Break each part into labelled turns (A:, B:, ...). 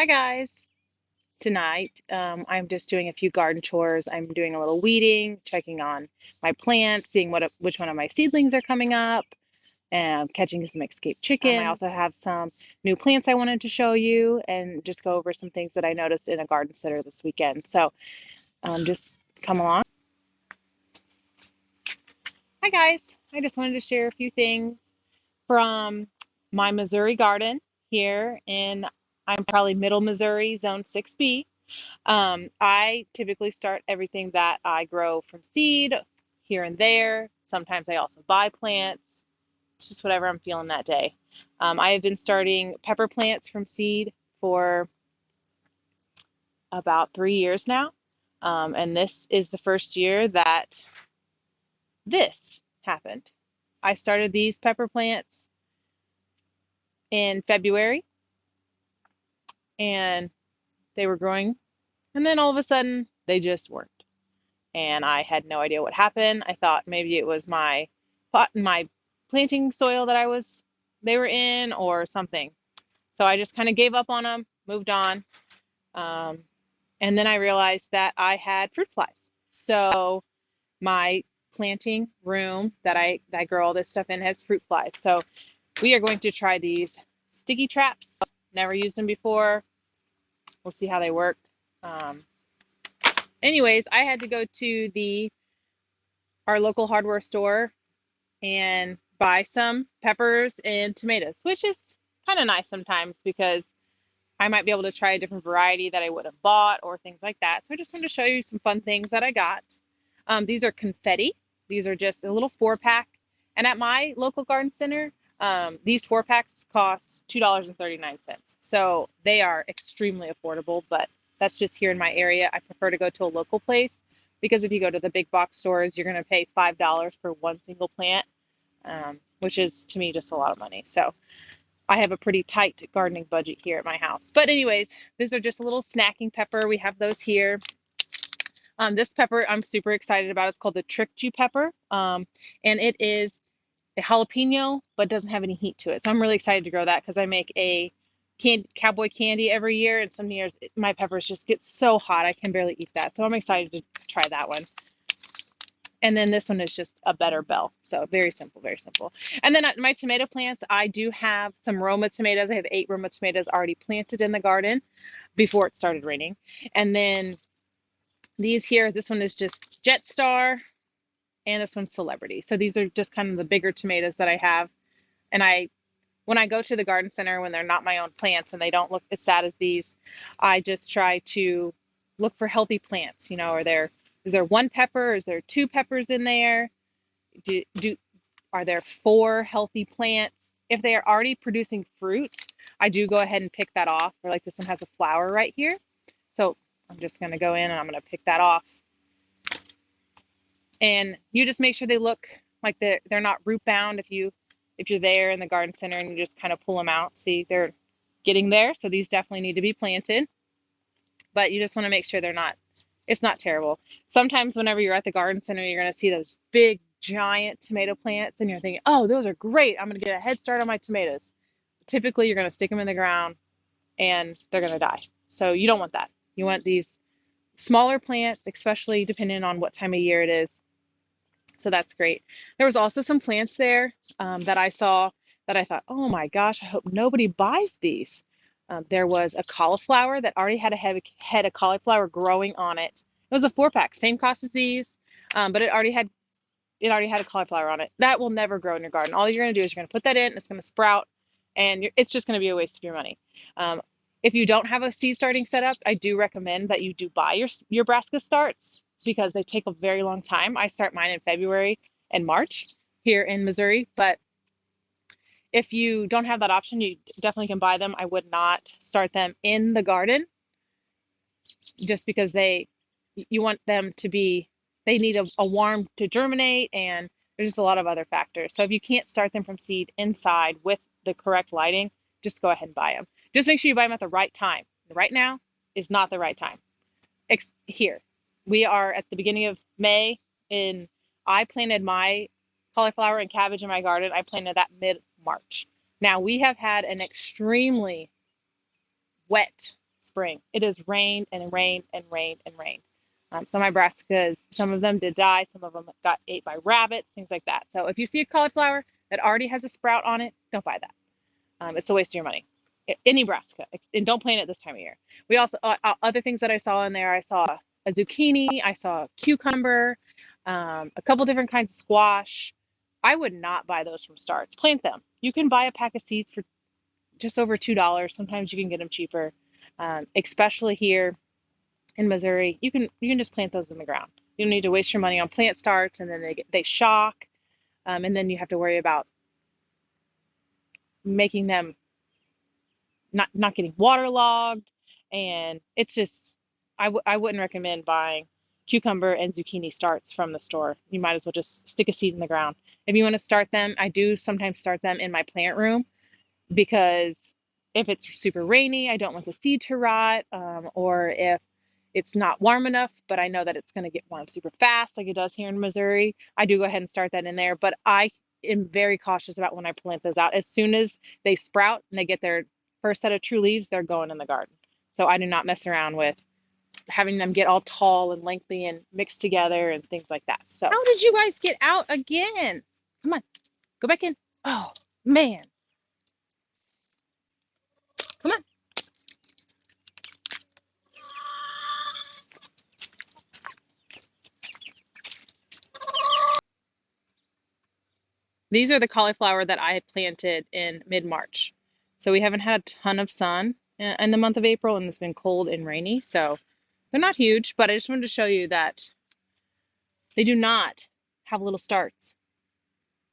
A: Hi guys. Tonight, I'm just doing a few garden chores. I'm doing a little weeding, checking on my plants, seeing which one of my seedlings are coming up, and catching some escaped chickens. I also have some new plants I wanted to show you and just go over some things that I noticed in a garden center this weekend. So just come along. Hi guys. I just wanted to share a few things from my Missouri garden here in, I'm probably middle Missouri, zone 6B. I typically start everything that I grow from seed here and there. Sometimes I also buy plants, it's just whatever I'm feeling that day. I have been starting pepper plants from seed for about 3 years now. And this is the first year that this happened. I started these pepper plants in February and they were growing, and then all of a sudden they just weren't. And I had no idea what happened. I thought maybe it was my pot, my planting soil that they were in or something. So I just kind of gave up on them, moved on. Um, and then I realized that I had fruit flies. So my planting room that I grow all this stuff in has fruit flies. So we are going to try these sticky traps. Never used them before. We'll see how they work. Um, Anyways, I had to go to the our local hardware store and buy some peppers and tomatoes, which is kind of nice sometimes because I might be able to try a different variety that I would have bought or things like that. So I just wanted to show you some fun things that I got. These are confetti. These are just a little 4-pack. And at my local garden center, these 4-packs cost $2.39. So they are extremely affordable, but that's just here in my area. I prefer to go to a local place because if you go to the big box stores, you're going to pay $5 for one single plant, which is to me just a lot of money. So I have a pretty tight gardening budget here at my house. But anyways, these are just a little snacking pepper. We have those here. This pepper I'm super excited about. It's called the Tricked You pepper. And it is a jalapeno, but doesn't have any heat to it. So I'm really excited to grow that because I make a cowboy candy every year. And some years my peppers just get so hot I can barely eat that. So I'm excited to try that one. And then this one is just a better bell. So very simple, very simple. And then my tomato plants, I do have some Roma tomatoes. I have 8 Roma tomatoes already planted in the garden before it started raining. And then these here, this one is just Jet Star and this one's Celebrity. So these are just kind of the bigger tomatoes that I have. And when I go to the garden center, when they're not my own plants and they don't look as sad as these, I just try to look for healthy plants. Is there one pepper? Is there 2 peppers in there? Do, do Are there 4 healthy plants? If they are already producing fruit, I do go ahead and pick that off. Or like this one has a flower right here. So I'm just going to go in and I'm going to pick that off. And you just make sure they look like they're not root bound if you're there in the garden center and you just kind of pull them out. See, they're getting there. So these definitely need to be planted. But you just want to make sure it's not terrible. Sometimes whenever you're at the garden center, you're going to see those big giant tomato plants and you're thinking, oh, those are great. I'm going to get a head start on my tomatoes. Typically, you're going to stick them in the ground and they're going to die. So you don't want that. You want these smaller plants, especially depending on what time of year it is. So that's great. There was also some plants there that I saw that I thought, oh my gosh, I hope nobody buys these. There was a cauliflower that already had a head of cauliflower growing on it. It was a 4-pack, same cost as these, but it already had a cauliflower on it. That will never grow in your garden. All you're going to do is you're going to put that in, it's going to sprout, and it's just going to be a waste of your money. If you don't have a seed starting setup, I do recommend that you do buy your brassica starts because they take a very long time. I start mine in February and March here in Missouri, but if you don't have that option, you definitely can buy them. I would not start them in the garden just because you want them to be, they need a warm to germinate, and there's just a lot of other factors. So if you can't start them from seed inside with the correct lighting, just go ahead and buy them. Just make sure you buy them at the right time. Right now is not the right time. Here, we are at the beginning of May, and I planted my cauliflower and cabbage in my garden. I planted that mid-March. Now we have had an extremely wet spring. It has rained and rained and rained and rained. So my brassicas, some of them did die, some of them got ate by rabbits, things like that. So if you see a cauliflower that already has a sprout on it, don't buy that. It's a waste of your money. Any brassica, and don't plant it this time of year. We also, other things that I saw in there, I saw a zucchini, I saw a cucumber, a couple different kinds of squash. I would not buy those from starts. Plant them. You can buy a pack of seeds for just over $2. Sometimes you can get them cheaper, especially here in Missouri. You can just plant those in the ground. You don't need to waste your money on plant starts, and then they shock, and then you have to worry about making them not getting waterlogged, and it's just I wouldn't recommend buying cucumber and zucchini starts from the store. You might as well just stick a seed in the ground. If you want to start them, I do sometimes start them in my plant room, because if it's super rainy, I don't want the seed to rot, or if it's not warm enough, but I know that it's going to get warm super fast like it does here in Missouri, I do go ahead and start that in there. But I am very cautious about when I plant those out. As soon as they sprout and they get their first set of true leaves, they're going in the garden. So I do not mess around with having them get all tall and lengthy and mixed together and things like that. So how did you guys get out again? Come on, go back in. Oh, man. Come on. These are the cauliflower that I planted in mid-March. So we haven't had a ton of sun in the month of April, and it's been cold and rainy. So they're not huge, but I just wanted to show you that they do not have little starts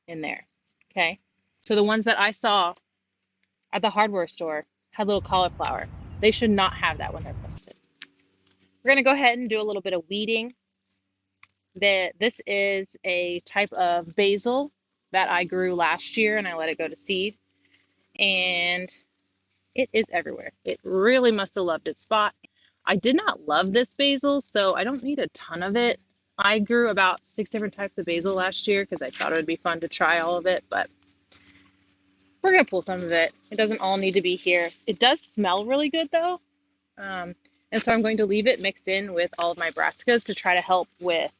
A: in there. Okay. So the ones that I saw at the hardware store had little cauliflower. They should not have that when they're planted. We're going to go ahead and do a little bit of weeding. This is a type of basil that I grew last year, and I let it go to seed. And it is everywhere. It really must have loved its spot. I did not love this basil, so I don't need a ton of it. I grew about 6 different types of basil last year because I thought it would be fun to try all of it, but we're going to pull some of it. It doesn't all need to be here. It does smell really good, though. And so I'm going to leave it mixed in with all of my brassicas to try to help with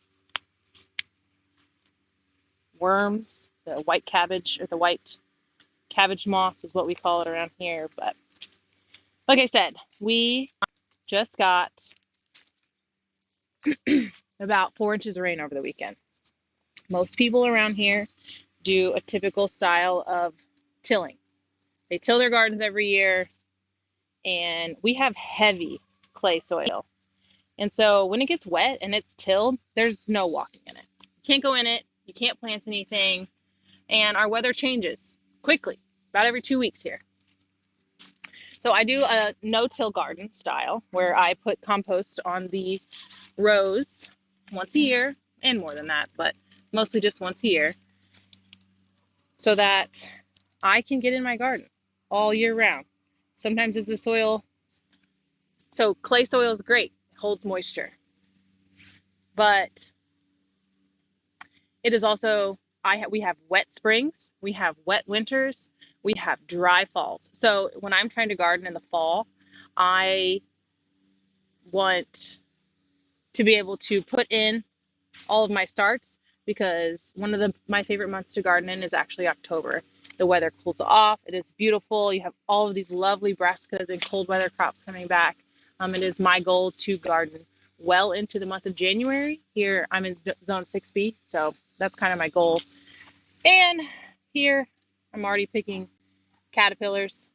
A: worms. The white cabbage, or the white cabbage moth is what we call it around here. But like I said, we just got about 4 inches of rain over the weekend. Most people around here do a typical style of tilling. They till their gardens every year, and we have heavy clay soil. And so when it gets wet and it's tilled, there's no walking in it. You can't go in it, you can't plant anything, and our weather changes quickly, about every 2 weeks here. So I do a no-till garden style where I put compost on the rows once a year, and more than that, but mostly just once a year, so that I can get in my garden all year round. Sometimes as the soil, so clay soil is great, it holds moisture, but it is also, we have wet springs, we have wet winters, we have dry falls. So when I'm trying to garden in the fall, I want to be able to put in all of my starts, because one of my favorite months to garden in is actually October. The weather cools off, it is beautiful, you have all of these lovely brassicas and cold weather crops coming back. It is my goal to garden well into the month of January. Here I'm in zone 6B, so that's kind of my goal. And here I'm already picking caterpillars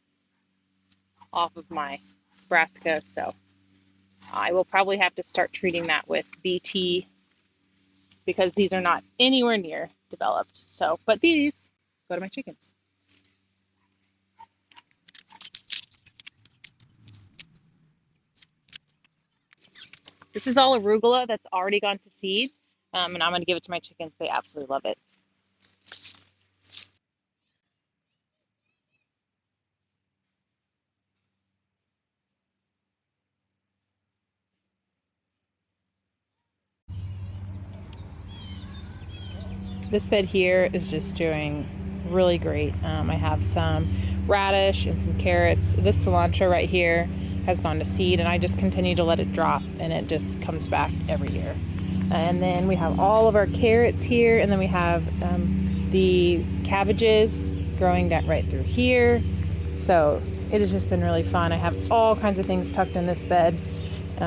A: off of my brassica, so I will probably have to start treating that with BT, because these are not anywhere near developed. So, but these go to my chickens. This is all arugula that's already gone to seed, and I'm going to give it to my chickens. They absolutely love it. This bed here is just doing really great. I have some radish and some carrots. This cilantro right here has gone to seed, and I just continue to let it drop, and it just comes back every year. And then we have all of our carrots here, and then we have the cabbages growing that right through here. So it has just been really fun. I have all kinds of things tucked in this bed.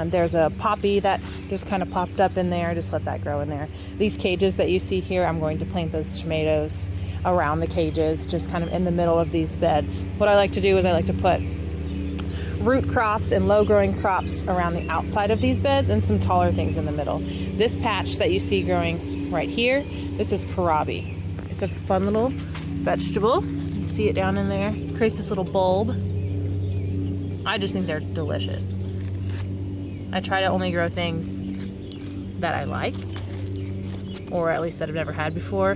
A: There's a poppy that just kind of popped up in there. I just let that grow in there. These cages that you see here, I'm going to plant those tomatoes around the cages, just kind of in the middle of these beds. What I like to do is I like to put root crops and low growing crops around the outside of these beds and some taller things in the middle. This patch that you see growing right here, this is Korobi. It's a fun little vegetable. You can see it down in there. It creates this little bulb. I just think they're delicious. I try to only grow things that I like, or at least that I've never had before.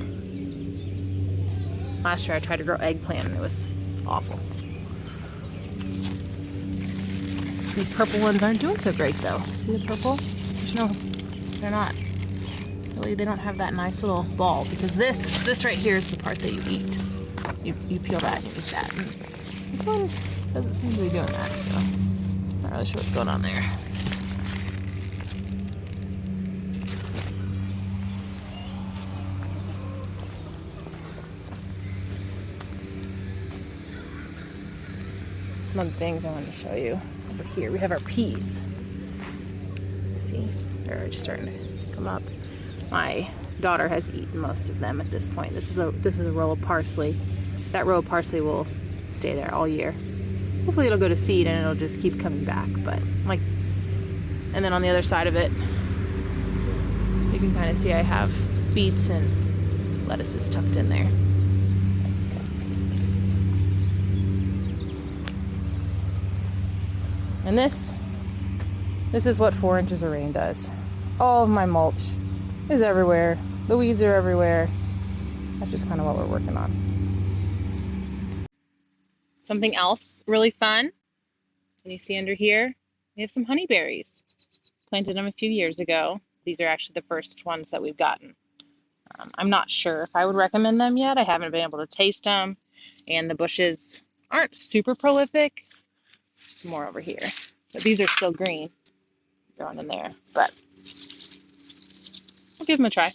A: Last year I tried to grow eggplant and it was awful. These purple ones aren't doing so great though. See the purple? They're not. Really, they don't have that nice little ball, because this right here is the part that you eat. You peel that and you eat that. And this one doesn't seem to be doing that, so not really sure what's going on there. Some other things I wanted to show you. Over here we have our peas. See, they're just starting to come up. My daughter has eaten most of them at this point. This is a row of parsley. That row of parsley will stay there all year. Hopefully it'll go to seed and it'll just keep coming back. But like, and then on the other side of it, you can kind of see I have beets and lettuces tucked in there. And this is what 4 inches of rain does. All of my mulch is everywhere. The weeds are everywhere. That's just kind of what we're working on. Something else really fun, can you see under here? We have some honeyberries. Planted them a few years ago. These are actually the first ones that we've gotten. I'm not sure if I would recommend them yet. I haven't been able to taste them, and the bushes aren't super prolific. Some more over here. But these are still green, growing in there. But I'll give them a try.